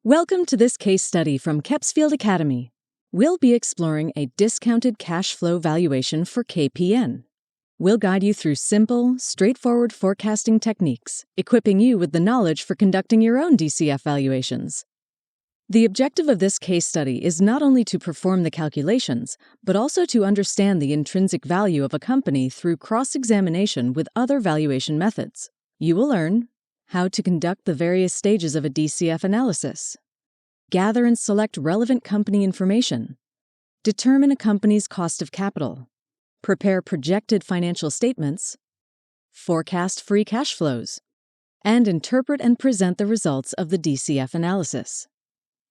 Welcome to this case study from Kepsfield Academy. We'll be exploring a discounted cash flow valuation for KPN. We'll guide you through simple, straightforward forecasting techniques, equipping you with the knowledge for conducting your own DCF valuations. The objective of this case study is not only to perform the calculations, but also to understand the intrinsic value of a company through cross-examination with other valuation methods. You will learn how to conduct the various stages of a DCF analysis, gather and select relevant company information, determine a company's cost of capital, prepare projected financial statements, forecast free cash flows, and interpret and present the results of the DCF analysis.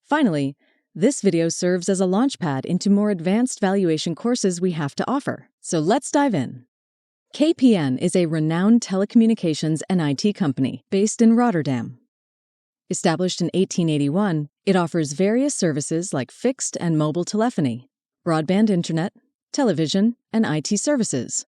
Finally, this video serves as a launchpad into more advanced valuation courses we have to offer. So let's dive in. KPN is a renowned telecommunications and IT company based in Rotterdam. Established in 1881, it offers various services like fixed and mobile telephony, broadband internet, television, and IT services.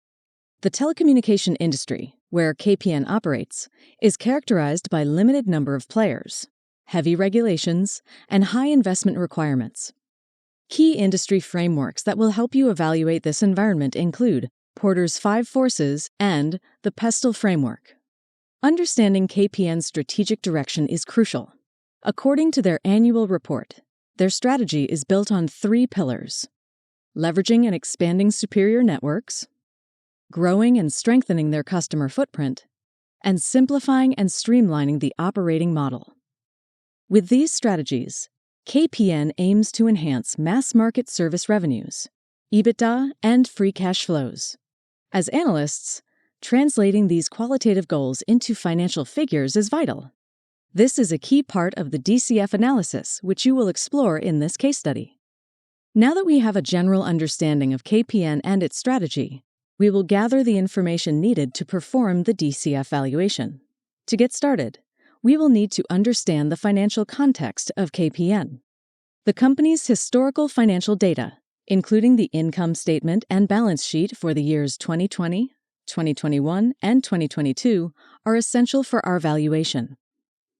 The telecommunication industry, where KPN operates, is characterized by limited number of players, heavy regulations, and high investment requirements. Key industry frameworks that will help you evaluate this environment include Porter's 5 Forces and the Pestle Framework. Understanding KPN's strategic direction is crucial. According to their annual report, their strategy is built on 3 pillars: leveraging and expanding superior networks, growing and strengthening their customer footprint, and simplifying and streamlining the operating model. With these strategies, KPN aims to enhance mass-market service revenues, EBITDA, and free cash flows. As analysts, translating these qualitative goals into financial figures is vital. This is a key part of the DCF analysis, which you will explore in this case study. Now that we have a general understanding of KPN and its strategy, we will gather the information needed to perform the DCF valuation. To get started, we will need to understand the financial context of KPN. The company's historical financial data, including the income statement and balance sheet for the years 2020, 2021, and 2022, are essential for our valuation.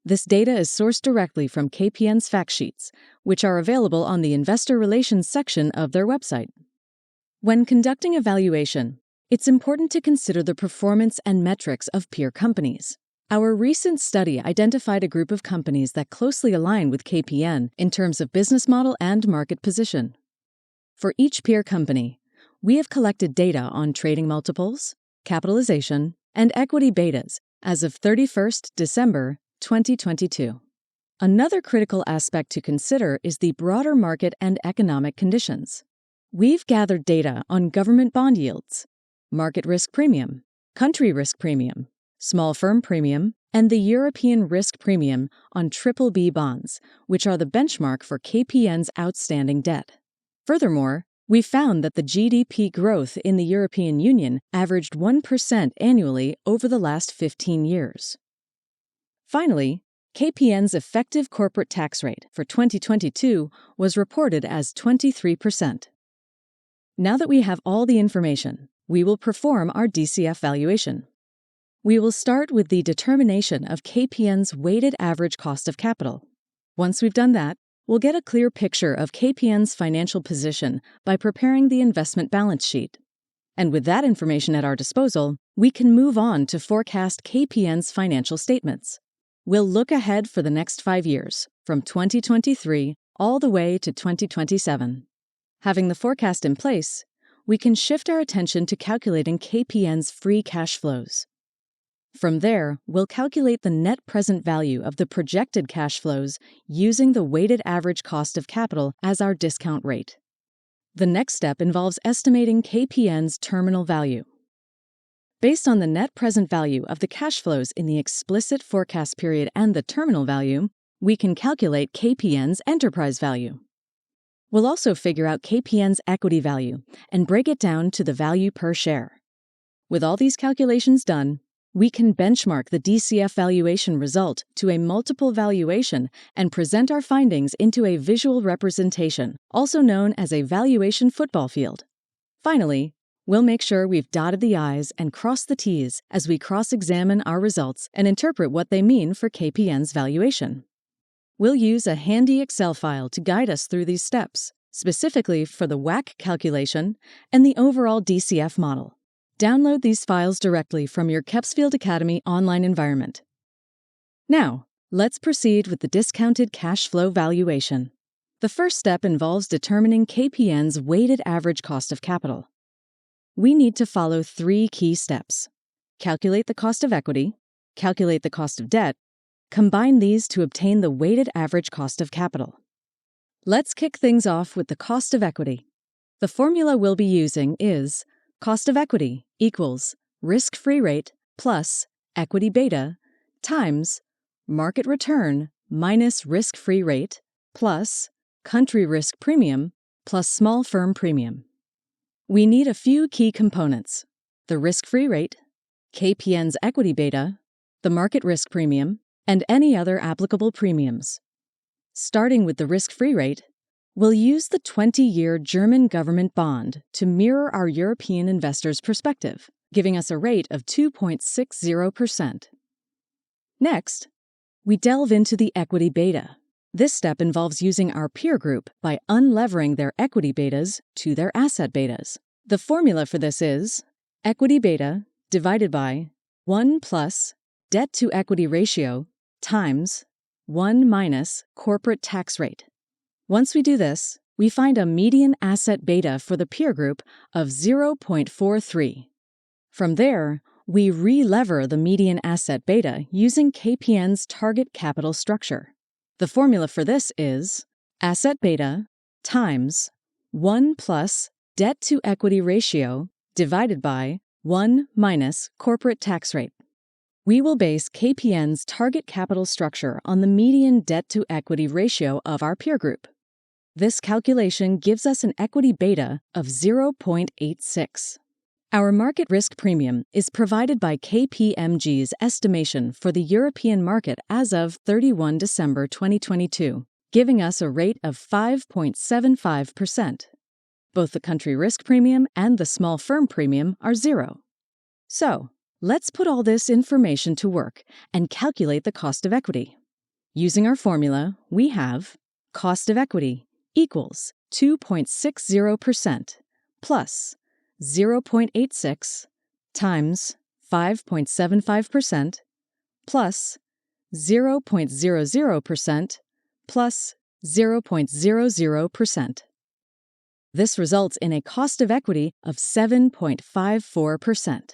This data is sourced directly from KPN's fact sheets, which are available on the Investor Relations section of their website. When conducting a valuation, it's important to consider the performance and metrics of peer companies. Our recent study identified a group of companies that closely align with KPN in terms of business model and market position. For each peer company, we have collected data on trading multiples, capitalization, and equity betas as of 31st December 2022. Another critical aspect to consider is the broader market and economic conditions. We've gathered data on government bond yields, market risk premium, country risk premium, small firm premium, and the European risk premium on BBB bonds, which are the benchmark for KPN's outstanding debt. Furthermore, we found that the GDP growth in the European Union averaged 1% annually over the last 15 years. Finally, KPN's effective corporate tax rate for 2022 was reported as 23%. Now that we have all the information, we will perform our DCF valuation. We will start with the determination of KPN's weighted average cost of capital. Once we've done that, we'll get a clear picture of KPN's financial position by preparing the investment balance sheet. And with that information at our disposal, we can move on to forecast KPN's financial statements. We'll look ahead for the next 5 years, from 2023 all the way to 2027. Having the forecast in place, we can shift our attention to calculating KPN's free cash flows. From there, we'll calculate the net present value of the projected cash flows using the weighted average cost of capital as our discount rate. The next step involves estimating KPN's terminal value. Based on the net present value of the cash flows in the explicit forecast period and the terminal value, we can calculate KPN's enterprise value. We'll also figure out KPN's equity value and break it down to the value per share. With all these calculations done, we can benchmark the DCF valuation result to a multiple valuation and present our findings into a visual representation, also known as a valuation football field. Finally, we'll make sure we've dotted the I's and crossed the T's as we cross-examine our results and interpret what they mean for KPN's valuation. We'll use a handy Excel file to guide us through these steps, specifically for the WACC calculation and the overall DCF model. Download these files directly from your Kepsfield Academy online environment. Now, let's proceed with the discounted cash flow valuation. The first step involves determining KPN's weighted average cost of capital. We need to follow 3 key steps. Calculate the cost of equity, calculate the cost of debt, combine these to obtain the weighted average cost of capital. Let's kick things off with the cost of equity. The formula we'll be using is cost of equity equals risk-free rate plus equity beta times market return minus risk-free rate plus country risk premium plus small firm premium. We need a few key components: the risk-free rate, KPN's equity beta, the market risk premium, and any other applicable premiums. Starting with the risk-free rate, we'll use the 20-year German government bond to mirror our European investors' perspective, giving us a rate of 2.60%. Next, we delve into the equity beta. This step involves using our peer group by unlevering their equity betas to their asset betas. The formula for this is equity beta divided by 1 plus debt to equity ratio times 1 minus corporate tax rate. Once we do this, we find a median asset beta for the peer group of 0.43. From there, we re-lever the median asset beta using KPN's target capital structure. The formula for this is asset beta times 1 plus debt to equity ratio divided by 1 minus corporate tax rate. We will base KPN's target capital structure on the median debt-to-equity ratio of our peer group. This calculation gives us an equity beta of 0.86. Our market risk premium is provided by KPMG's estimation for the European market as of 31 December 2022, giving us a rate of 5.75%. Both the country risk premium and the small firm premium are 0. So, let's put all this information to work and calculate the cost of equity. Using our formula, we have cost of equity equals 2.60% plus 0.86 times 5.75% plus 0.00% plus 0.00%. This results in a cost of equity of 7.54%.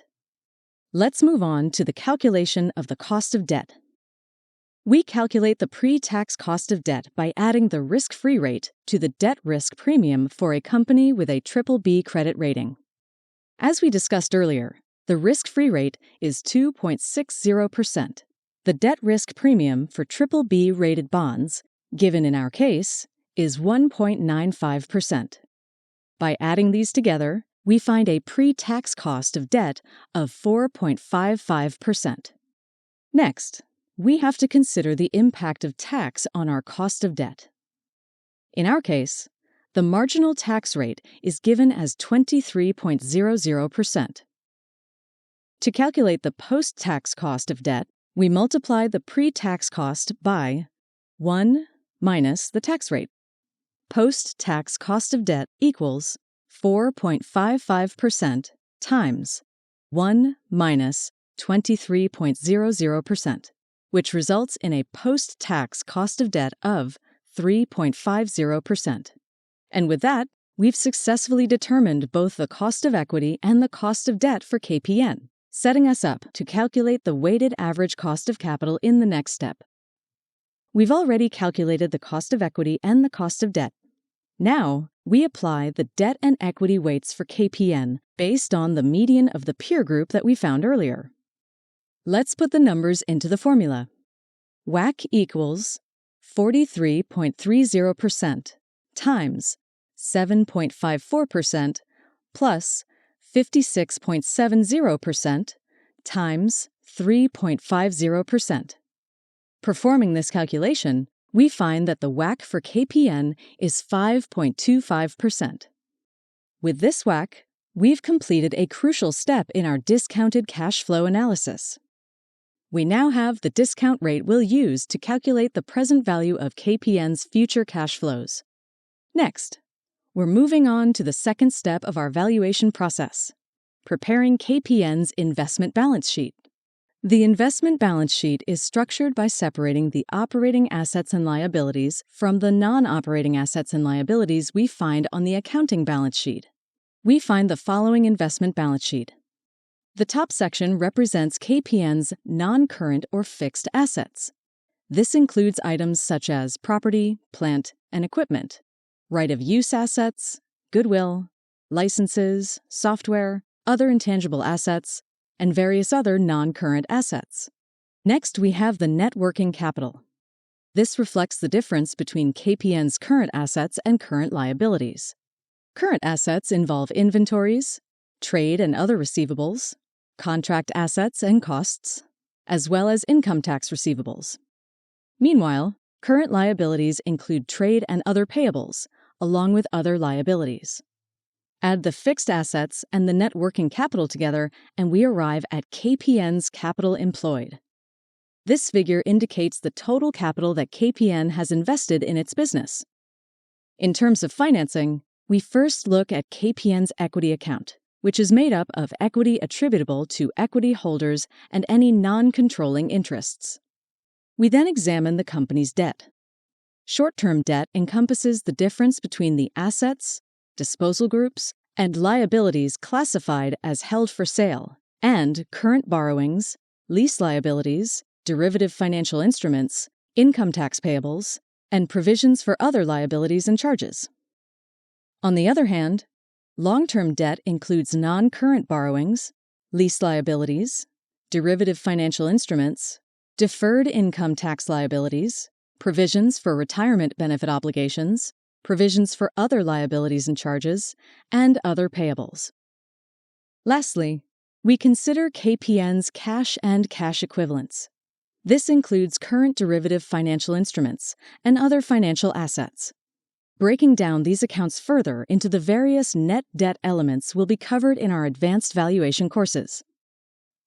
Let's move on to the calculation of the cost of debt. We calculate the pre-tax cost of debt by adding the risk-free rate to the debt risk premium for a company with a BBB credit rating. As we discussed earlier, the risk-free rate is 2.60%. The debt risk premium for BBB rated bonds, given in our case, is 1.95%. By adding these together, we find a pre-tax cost of debt of 4.55%. Next, we have to consider the impact of tax on our cost of debt. In our case, the marginal tax rate is given as 23.00%. To calculate the post-tax cost of debt, we multiply the pre-tax cost by 1 minus the tax rate. Post-tax cost of debt equals 4.55% times 1 minus 23.00%, which results in a post-tax cost of debt of 3.50%. And with that, we've successfully determined both the cost of equity and the cost of debt for KPN, setting us up to calculate the weighted average cost of capital in the next step. We've already calculated the cost of equity and the cost of debt. Now, we apply the debt and equity weights for KPN based on the median of the peer group that we found earlier. Let's put the numbers into the formula. WACC equals 43.30% times 7.54% plus 56.70% times 3.50%. Performing this calculation, we find that the WACC for KPN is 5.25%. With this WACC, we've completed a crucial step in our discounted cash flow analysis. We now have the discount rate we'll use to calculate the present value of KPN's future cash flows. Next, we're moving on to the second step of our valuation process, preparing KPN's investment balance sheet. The investment balance sheet is structured by separating the operating assets and liabilities from the non-operating assets and liabilities we find on the accounting balance sheet. We find the following investment balance sheet. The top section represents KPN's non-current or fixed assets. This includes items such as property, plant, and equipment, right-of-use assets, goodwill, licenses, software, other intangible assets, and various other non-current assets. Next, we have the net working capital. This reflects the difference between KPN's current assets and current liabilities. Current assets involve inventories, trade and other receivables, contract assets and costs, as well as income tax receivables. Meanwhile, current liabilities include trade and other payables, along with other liabilities. Add the fixed assets and the net working capital together, and we arrive at KPN's capital employed. This figure indicates the total capital that KPN has invested in its business. In terms of financing, we first look at KPN's equity account, which is made up of equity attributable to equity holders and any non-controlling interests. We then examine the company's debt. Short-term debt encompasses the difference between the assets, disposal groups, and liabilities classified as held for sale, and current borrowings, lease liabilities, derivative financial instruments, income tax payables, and provisions for other liabilities and charges. On the other hand, long-term debt includes non-current borrowings, lease liabilities, derivative financial instruments, deferred income tax liabilities, provisions for retirement benefit obligations, provisions for other liabilities and charges, and other payables. Lastly, we consider KPN's cash and cash equivalents. This includes current derivative financial instruments and other financial assets. Breaking down these accounts further into the various net debt elements will be covered in our advanced valuation courses.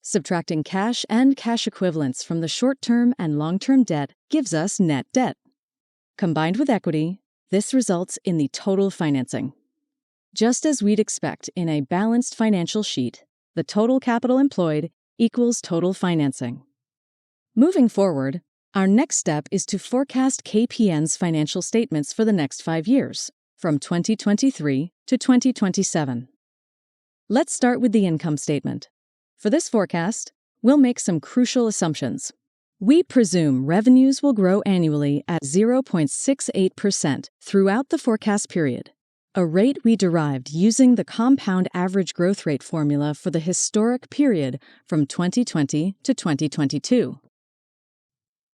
Subtracting cash and cash equivalents from the short-term and long-term debt gives us net debt. Combined with equity, this results in the total financing. Just as we'd expect in a balanced financial sheet, the total capital employed equals total financing. Moving forward, our next step is to forecast KPN's financial statements for the next 5 years, from 2023 to 2027. Let's start with the income statement. For this forecast, we'll make some crucial assumptions. We presume revenues will grow annually at 0.68% throughout the forecast period, a rate we derived using the compound average growth rate formula for the historic period from 2020 to 2022.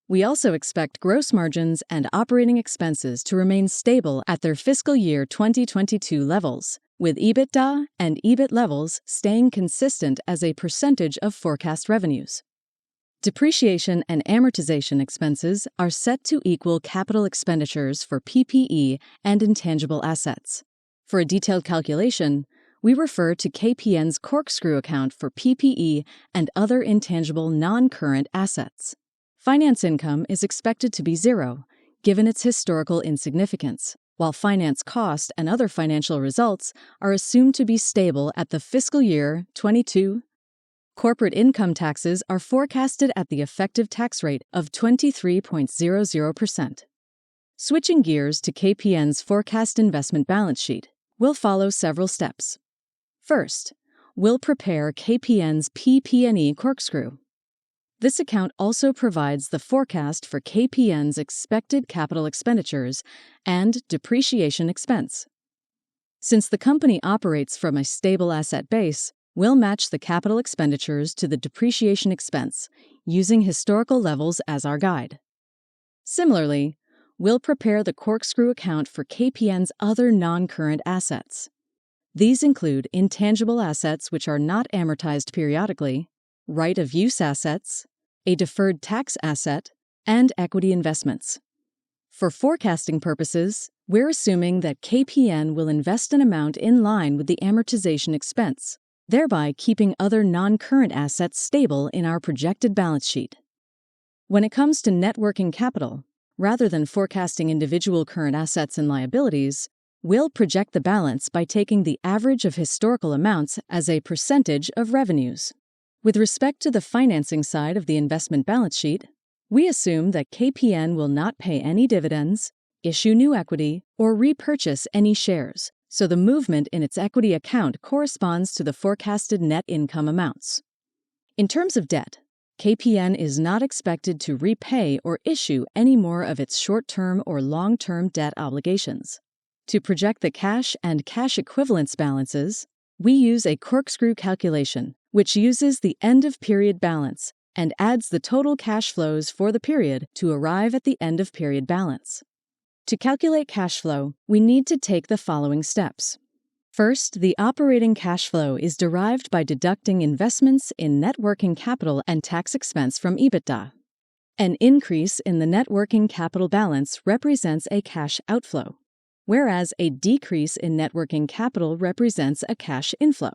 We also expect gross margins and operating expenses to remain stable at their fiscal year 2022 levels, with EBITDA and EBIT levels staying consistent as a percentage of forecast revenues. Depreciation and amortization expenses are set to equal capital expenditures for PPE and intangible assets. For a detailed calculation, we refer to KPN's corkscrew account for PPE and other intangible non-current assets. Finance income is expected to be zero, given its historical insignificance, while finance cost and other financial results are assumed to be stable at the fiscal year 22. Corporate income taxes are forecasted at the effective tax rate of 23.00%. Switching gears to KPN's forecast investment balance sheet, we'll follow several steps. First, we'll prepare KPN's PP&E corkscrew. This account also provides the forecast for KPN's expected capital expenditures and depreciation expense. Since the company operates from a stable asset base, we'll match the capital expenditures to the depreciation expense, using historical levels as our guide. Similarly, we'll prepare the corkscrew account for KPN's other non-current assets. These include intangible assets which are not amortized periodically, right-of-use assets, a deferred tax asset, and equity investments. For forecasting purposes, we're assuming that KPN will invest an amount in line with the amortization expense, thereby keeping other non-current assets stable in our projected balance sheet. When it comes to net working capital, rather than forecasting individual current assets and liabilities, we'll project the balance by taking the average of historical amounts as a percentage of revenues. With respect to the financing side of the investment balance sheet, we assume that KPN will not pay any dividends, issue new equity, or repurchase any shares, so the movement in its equity account corresponds to the forecasted net income amounts. In terms of debt, KPN is not expected to repay or issue any more of its short-term or long-term debt obligations. To project the cash and cash equivalents balances, we use a corkscrew calculation, which uses the end-of-period balance and adds the total cash flows for the period to arrive at the end-of-period balance. To calculate cash flow, we need to take the following steps. First, the operating cash flow is derived by deducting investments in net working capital and tax expense from EBITDA. An increase in the net working capital balance represents a cash outflow, whereas a decrease in net working capital represents a cash inflow.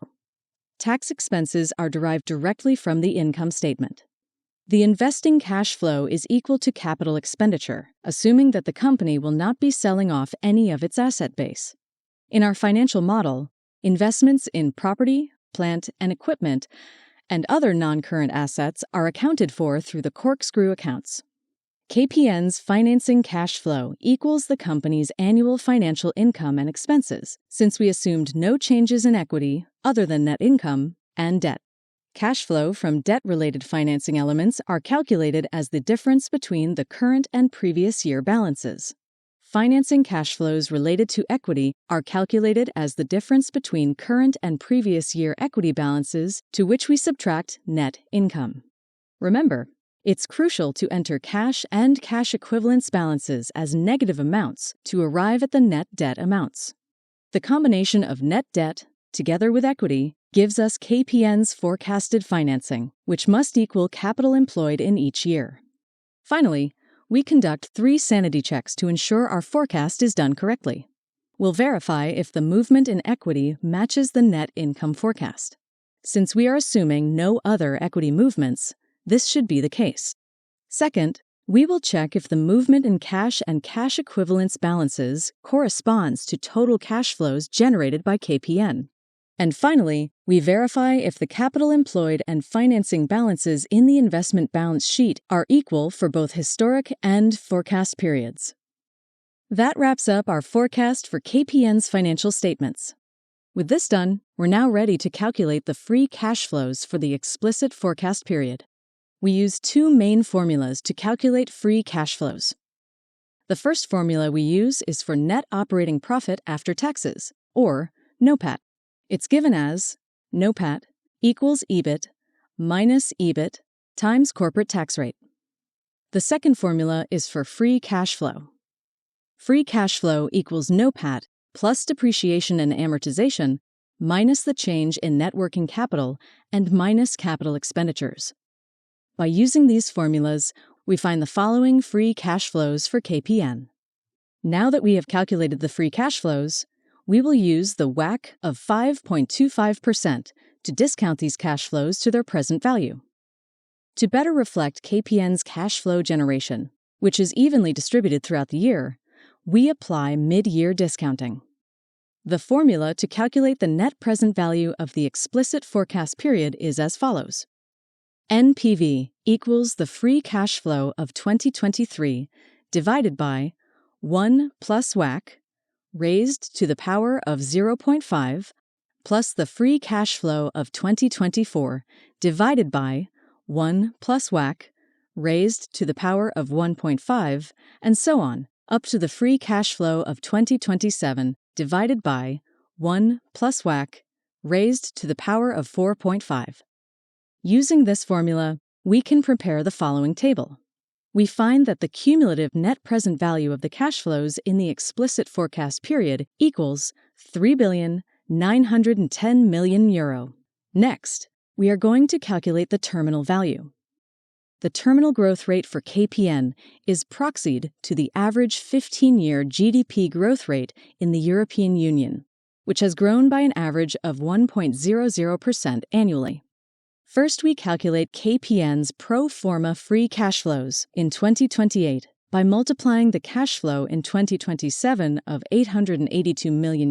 Tax expenses are derived directly from the income statement. The investing cash flow is equal to capital expenditure, assuming that the company will not be selling off any of its asset base. In our financial model, investments in property, plant, and equipment, and other non-current assets are accounted for through the corkscrew accounts. KPN's financing cash flow equals the company's annual financial income and expenses, since we assumed no changes in equity other than net income and debt. Cash flow from debt-related financing elements are calculated as the difference between the current and previous year balances. Financing cash flows related to equity are calculated as the difference between current and previous year equity balances, to which we subtract net income. Remember, it's crucial to enter cash and cash equivalents balances as negative amounts to arrive at the net debt amounts. The combination of net debt, together with equity, gives us KPN's forecasted financing, which must equal capital employed in each year. Finally, we conduct 3 sanity checks to ensure our forecast is done correctly. We'll verify if the movement in equity matches the net income forecast. Since we are assuming no other equity movements, this should be the case. Second, we will check if the movement in cash and cash equivalents balances corresponds to total cash flows generated by KPN. And finally, we verify if the capital employed and financing balances in the investment balance sheet are equal for both historic and forecast periods. That wraps up our forecast for KPN's financial statements. With this done, we're now ready to calculate the free cash flows for the explicit forecast period. We use 2 main formulas to calculate free cash flows. The first formula we use is for net operating profit after taxes, or NOPAT. It's given as NOPAT equals EBIT minus EBIT times corporate tax rate. The second formula is for free cash flow. Free cash flow equals NOPAT plus depreciation and amortization minus the change in net working capital and minus capital expenditures. By using these formulas, we find the following free cash flows for KPN. Now that we have calculated the free cash flows, we will use the WACC of 5.25% to discount these cash flows to their present value. To better reflect KPN's cash flow generation, which is evenly distributed throughout the year, we apply mid-year discounting. The formula to calculate the net present value of the explicit forecast period is as follows. NPV equals the free cash flow of 2023 divided by 1 plus WACC raised to the power of 0.5 plus the free cash flow of 2024 divided by 1 plus WACC raised to the power of 1.5 and so on up to the free cash flow of 2027 divided by 1 plus WACC raised to the power of 4.5. Using this formula, we can prepare the following table. We find that the cumulative net present value of the cash flows in the explicit forecast period equals €3,910 million. Next, we are going to calculate the terminal value. The terminal growth rate for KPN is proxied to the average 15-year GDP growth rate in the European Union, which has grown by an average of 1.00% annually. First, we calculate KPN's pro forma free cash flows in 2028 by multiplying the cash flow in 2027 of €882 million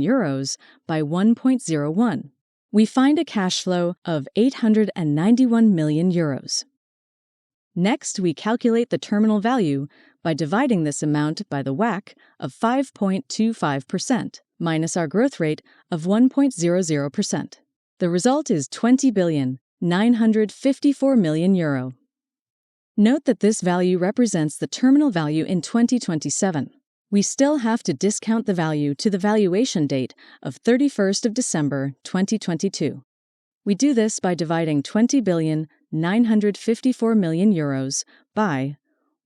by 1.01. We find a cash flow of €891 million. Next, we calculate the terminal value by dividing this amount by the WACC of 5.25% minus our growth rate of 1.00%. The result is €20,954 million. Note that this value represents the terminal value in 2027. We still have to discount the value to the valuation date of 31st of December 2022. We do this by dividing €20,954 million by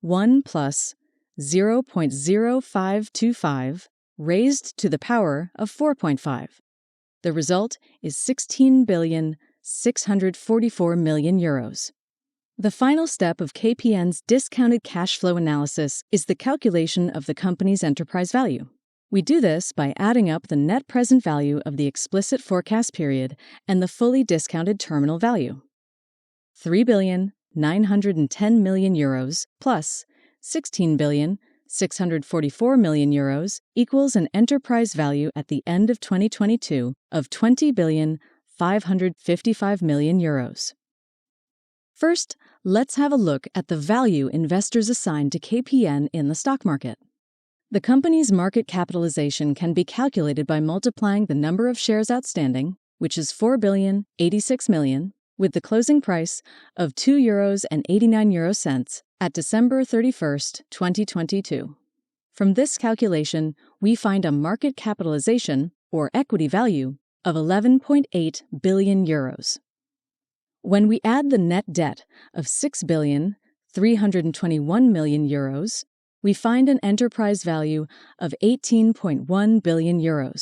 1 plus 0.0525 raised to the power of 4.5. The result is €16,644 million. The final step of KPN's discounted cash flow analysis is the calculation of the company's enterprise value. We do this by adding up the net present value of the explicit forecast period and the fully discounted terminal value. €3,910 million plus €16,644 million equals an enterprise value at the end of 2022 of €20,555 million. First, let's have a look at the value investors assign to KPN in the stock market. The company's market capitalization can be calculated by multiplying the number of shares outstanding, which is 4,086 million, with the closing price of €2.89 at December 31st, 2022. From this calculation, we find a market capitalization, or equity value, of €11.8 billion. When we add the net debt of €6,321 million, we find an enterprise value of €18.1 billion.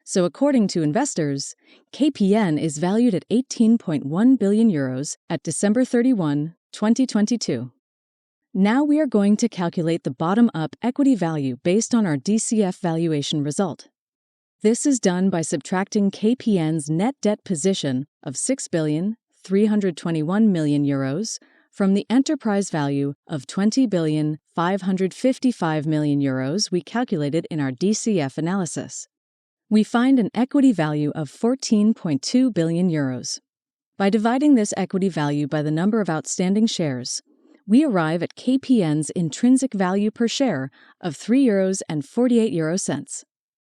So according to investors, KPN is valued at €18.1 billion at December 31, 2022. Now we are going to calculate the bottom-up equity value based on our DCF valuation result. This is done by subtracting KPN's net debt position of €6,321 million from the enterprise value of €20,555 million we calculated in our DCF analysis. We find an equity value of €14.2 billion. By dividing this equity value by the number of outstanding shares, we arrive at KPN's intrinsic value per share of €3.48.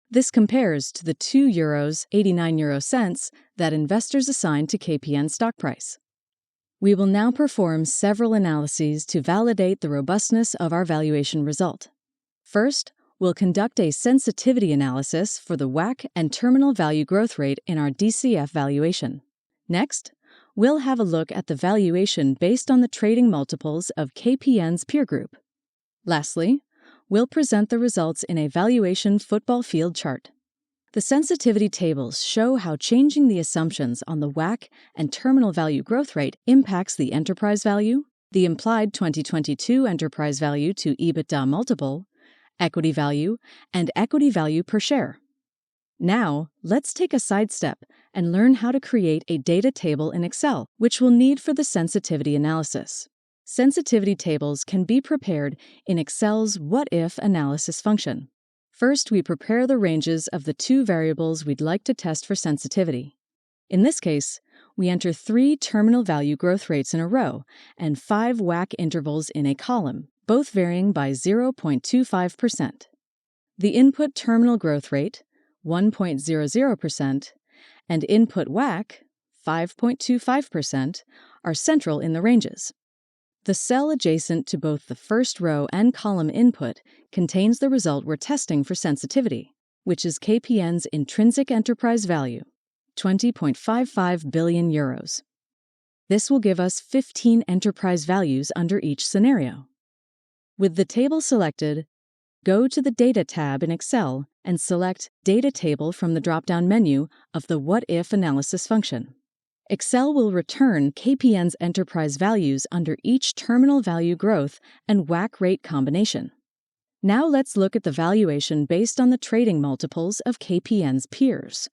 This compares to the €2.89 that investors assign to KPN's stock price. We will now perform several analyses to validate the robustness of our valuation result. First, we'll conduct a sensitivity analysis for the WACC and terminal value growth rate in our DCF valuation. Next, we'll have a look at the valuation based on the trading multiples of KPN's peer group. Lastly, we'll present the results in a valuation football field chart. The sensitivity tables show how changing the assumptions on the WACC and terminal value growth rate impacts the enterprise value, the implied 2022 enterprise value to EBITDA multiple, equity value, and equity value per share. Now, let's take a sidestep and learn how to create a data table in Excel, which we'll need for the sensitivity analysis. Sensitivity tables can be prepared in Excel's what-if analysis function. First, we prepare the ranges of the two variables we'd like to test for sensitivity. In this case, we enter 3 terminal value growth rates in a row and 5 WACC intervals in a column, both varying by 0.25%. The input terminal growth rate, 1.00%, and input WACC, 5.25%, are central in the ranges. The cell adjacent to both the first row and column input contains the result we're testing for sensitivity, which is KPN's intrinsic enterprise value, €20.55 billion. This will give us 15 enterprise values under each scenario. With the table selected, go to the Data tab in Excel and select Data Table from the drop-down menu of the What If analysis function. Excel will return KPN's enterprise values under each terminal value growth and WACC rate combination. Now let's look at the valuation based on the trading multiples of KPN's peers.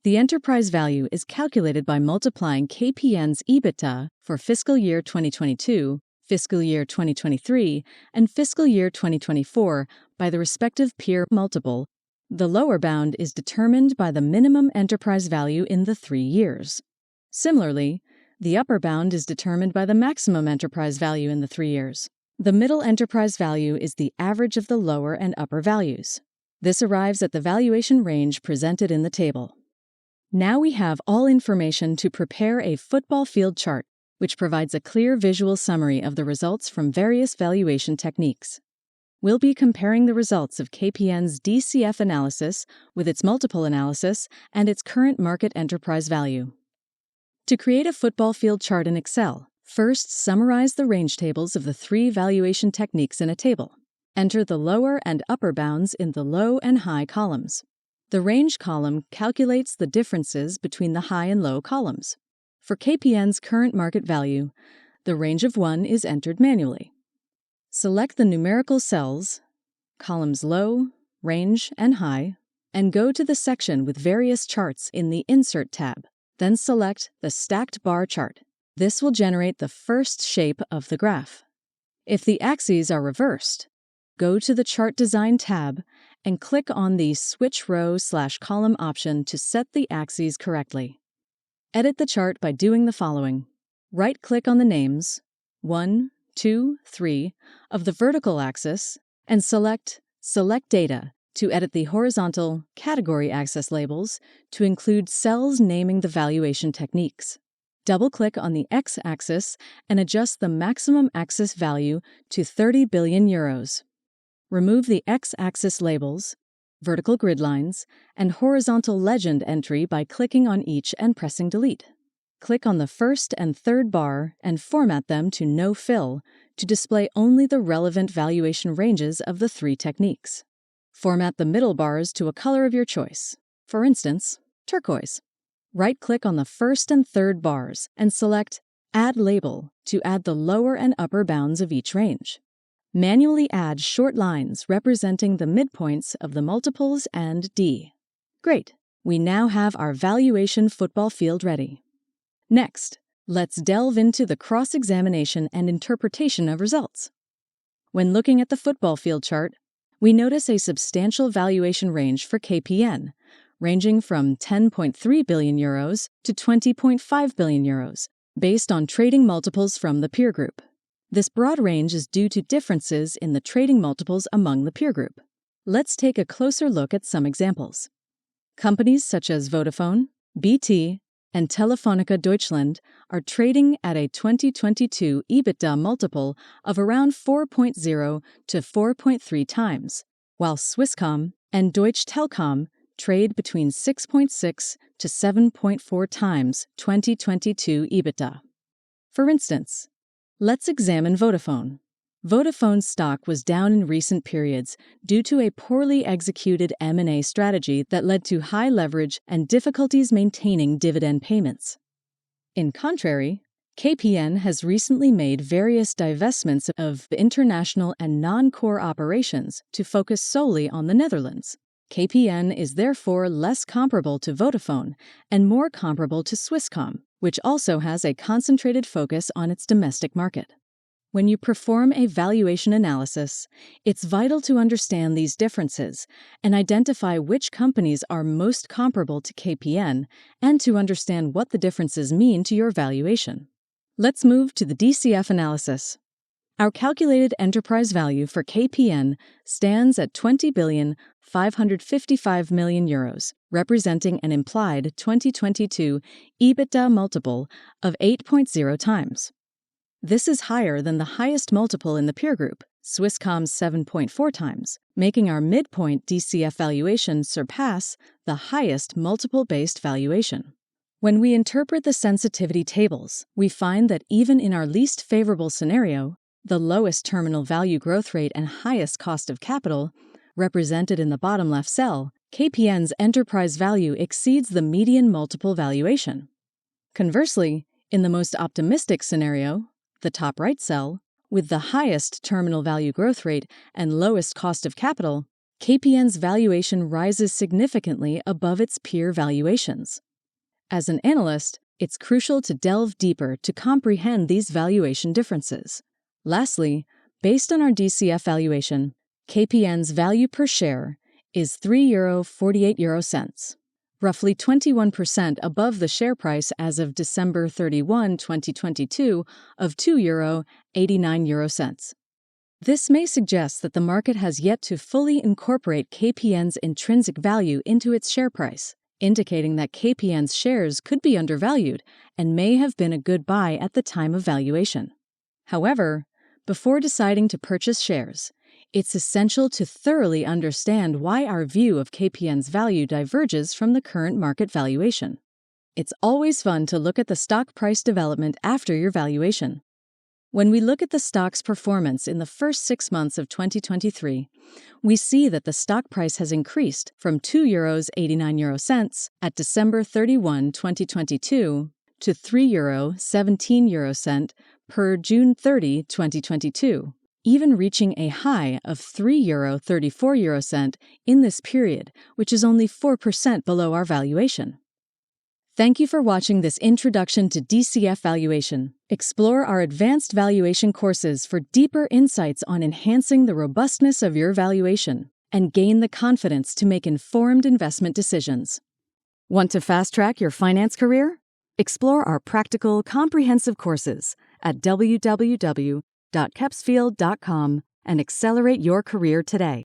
The enterprise value is calculated by multiplying KPN's EBITDA for fiscal year 2022, fiscal year 2023, and fiscal year 2024 by the respective peer multiple. The lower bound is determined by the minimum enterprise value in the 3 years. Similarly, the upper bound is determined by the maximum enterprise value in the 3 years. The middle enterprise value is the average of the lower and upper values. This arrives at the valuation range presented in the table. Now we have all information to prepare a football field chart, which provides a clear visual summary of the results from various valuation techniques. We'll be comparing the results of KPN's DCF analysis with its multiple analysis and its current market enterprise value. To create a football field chart in Excel, first summarize the range tables of the 3 valuation techniques in a table. Enter the lower and upper bounds in the low and high columns. The range column calculates the differences between the high and low columns. For KPN's current market value, the range of 1 is entered manually. Select the numerical cells, columns low, range, and high, and go to the section with various charts in the Insert tab. Then select the Stacked Bar Chart. This will generate the first shape of the graph. If the axes are reversed, go to the Chart Design tab and click on the Switch Row/Column option to set the axes correctly. Edit the chart by doing the following. Right-click on the names 1, 2, 3 of the vertical axis and select Select Data to edit the horizontal category axis labels to include cells naming the valuation techniques. Double-click on the X-axis and adjust the maximum axis value to 30 billion euros. Remove the X-axis labels, vertical grid lines, and horizontal legend entry by clicking on each and pressing Delete. Click on the first and third bar and format them to No Fill to display only the relevant valuation ranges of the 3 techniques. Format the middle bars to a color of your choice, for instance, turquoise. Right-click on the first and third bars and select Add Label to add the lower and upper bounds of each range. Manually add short lines representing the midpoints of the multiples and D. Great! We now have our valuation football field ready. Next, let's delve into the cross-examination and interpretation of results. When looking at the football field chart, we notice a substantial valuation range for KPN, ranging from 10.3 billion euros to 20.5 billion euros, based on trading multiples from the peer group. This broad range is due to differences in the trading multiples among the peer group. Let's take a closer look at some examples. Companies such as Vodafone, BT, and Telefónica Deutschland are trading at a 2022 EBITDA multiple of around 4.0 to 4.3 times, while Swisscom and Deutsche Telekom trade between 6.6 to 7.4 times 2022 EBITDA. For instance, let's examine Vodafone. Vodafone's stock was down in recent periods due to a poorly executed M&A strategy that led to high leverage and difficulties maintaining dividend payments. In contrary, KPN has recently made various divestments of international and non-core operations to focus solely on the Netherlands. KPN is therefore less comparable to Vodafone and more comparable to Swisscom, which also has a concentrated focus on its domestic market. When you perform a valuation analysis, it's vital to understand these differences and identify which companies are most comparable to KPN and to understand what the differences mean to your valuation. Let's move to the DCF analysis. Our calculated enterprise value for KPN stands at 20,555 million euros, representing an implied 2022 EBITDA multiple of 8.0 times. This is higher than the highest multiple in the peer group, Swisscom's 7.4 times, making our midpoint DCF valuation surpass the highest multiple-based valuation. When we interpret the sensitivity tables, we find that even in our least favorable scenario, the lowest terminal value growth rate and highest cost of capital, represented in the bottom left cell, KPN's enterprise value exceeds the median multiple valuation. Conversely, in the most optimistic scenario, the top right cell, with the highest terminal value growth rate and lowest cost of capital, KPN's valuation rises significantly above its peer valuations. As an analyst, it's crucial to delve deeper to comprehend these valuation differences. Lastly, based on our DCF valuation, KPN's value per share is €3.48, roughly 21% above the share price as of December 31, 2022 of €2.89. This may suggest that the market has yet to fully incorporate KPN's intrinsic value into its share price, indicating that KPN's shares could be undervalued and may have been a good buy at the time of valuation. However, before deciding to purchase shares, it's essential to thoroughly understand why our view of KPN's value diverges from the current market valuation. It's always fun to look at the stock price development after your valuation. When we look at the stock's performance in the first 6 months of 2023, we see that the stock price has increased from €2.89 at December 31, 2022 to €3.17 per June 30, 2022, even reaching a high of €3.34 in this period, which is only 4% below our valuation. Thank you for watching this introduction to DCF valuation. Explore our advanced valuation courses for deeper insights on enhancing the robustness of your valuation and gain the confidence to make informed investment decisions. Want to fast-track your finance career? Explore our practical, comprehensive courses at www.kepsfield.com and accelerate your career today.